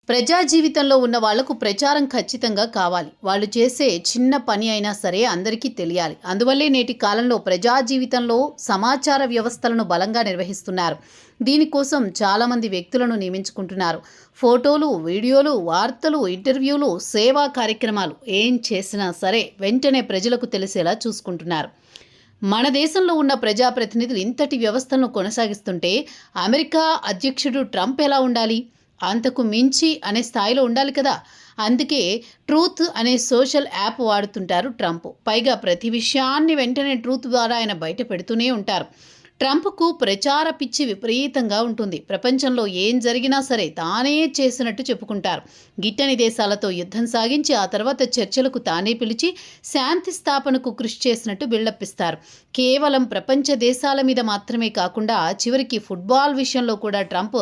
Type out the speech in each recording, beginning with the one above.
ప్రజా జీవితంలో ఉన్న వాళ్లకు ప్రచారం ఖచ్చితంగా కావాలి. వాళ్ళు చేసే చిన్న పని అయినా సరే అందరికీ తెలియాలి. అందువల్లే నేటి కాలంలో ప్రజా జీవితంలో సమాచార వ్యవస్థలను బలంగా నిర్వహిస్తున్నారు. దీనికోసం చాలామంది వ్యక్తులను నియమించుకుంటున్నారు. ఫోటోలు, వీడియోలు, వార్తలు, ఇంటర్వ్యూలు, సేవా కార్యక్రమాలు ఏం చేసినా సరే వెంటనే ప్రజలకు తెలిసేలా చూసుకుంటున్నారు. మన దేశంలో ఉన్న ప్రజాప్రతినిధులు ఇంతటి వ్యవస్థలను కొనసాగిస్తుంటే అమెరికా అధ్యక్షుడు ట్రంప్ ఎలా ఉండాలి? అంతకు మించి అనే స్థాయిలో ఉండాలి కదా. అందుకే ట్రూత్ అనే సోషల్ యాప్ వాడుతుంటారు ట్రంప్. పైగా ప్రతి విషయాన్ని వెంటనే ట్రూత్ ద్వారా ఆయన బయట పెడుతూనే ఉంటారు. ట్రంప్కు ప్రచార పిచ్చి విపరీతంగా ఉంటుంది. ప్రపంచంలో ఏం జరిగినా సరే తానే చేసినట్టు చెప్పుకుంటారు. గిట్టని దేశాలతో యుద్ధం సాగించి ఆ తర్వాత చర్చలకు తానే పిలిచి శాంతి స్థాపనకు కృషి చేసినట్టు బిల్డప్ ఇస్తారు. కేవలం ప్రపంచ దేశాల మీద మాత్రమే కాకుండా చివరికి ఫుట్బాల్ విషయంలో కూడా ట్రంప్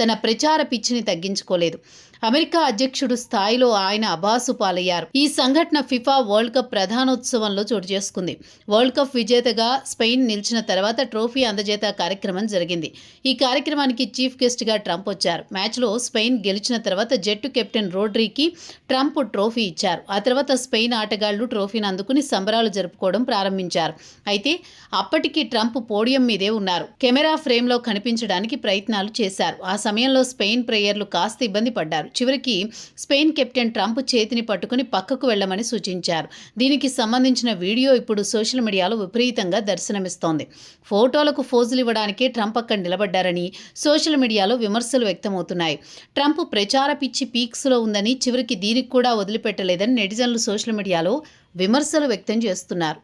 తన ప్రచార పిచ్చిని తగ్గించుకోలేదు. అమెరికా అధ్యక్షుడు స్థాయిలో ఆయన అబాసు పాలయ్యారు. ఈ సంఘటన ఫిఫా వరల్డ్ కప్ ప్రధానోత్సవంలో చోటు చేసుకుంది. వరల్డ్ కప్ విజేతగా స్పెయిన్ నిలిచిన తర్వాత ట్రోఫీ అందజేత కార్యక్రమం జరిగింది. ఈ కార్యక్రమానికి చీఫ్ గెస్ట్గా ట్రంప్ వచ్చారు. మ్యాచ్లో స్పెయిన్ గెలిచిన తర్వాత జట్టు కెప్టెన్ రోడ్రీకి ట్రంప్ ట్రోఫీ ఇచ్చారు. ఆ తర్వాత స్పెయిన్ ఆటగాళ్లు ట్రోఫీని అందుకుని సంబరాలు జరుపుకోవడం ప్రారంభించారు. అయితే అప్పటికి ట్రంప్ పోడియం మీదే ఉన్నారు. కెమెరా ఫ్రేమ్లో కనిపించడానికి ప్రయత్నాలు చేశారు. ఆ సమయంలో స్పెయిన్ ప్లేయర్లు కాస్త ఇబ్బంది పడ్డారు. చివరికి స్పెయిన్ కెప్టెన్ ట్రంప్ చేతిని పట్టుకుని పక్కకు వెళ్లమని సూచించారు. దీనికి సంబంధించిన వీడియో ఇప్పుడు సోషల్ మీడియాలో విపరీతంగా దర్శనమిస్తోంది. ఫోటోలకు ఫోజులు ఇవ్వడానికే ట్రంప్ అక్కడ నిలబడ్డారని సోషల్ మీడియాలో విమర్శలు వ్యక్తమవుతున్నాయి. ట్రంప్ ప్రచార పిచ్చి పీక్స్లో ఉందని, చివరికి దీనికి కూడా వదిలిపెట్టలేదని నెటిజన్లు సోషల్ మీడియాలో విమర్శలు వ్యక్తం చేస్తున్నారు.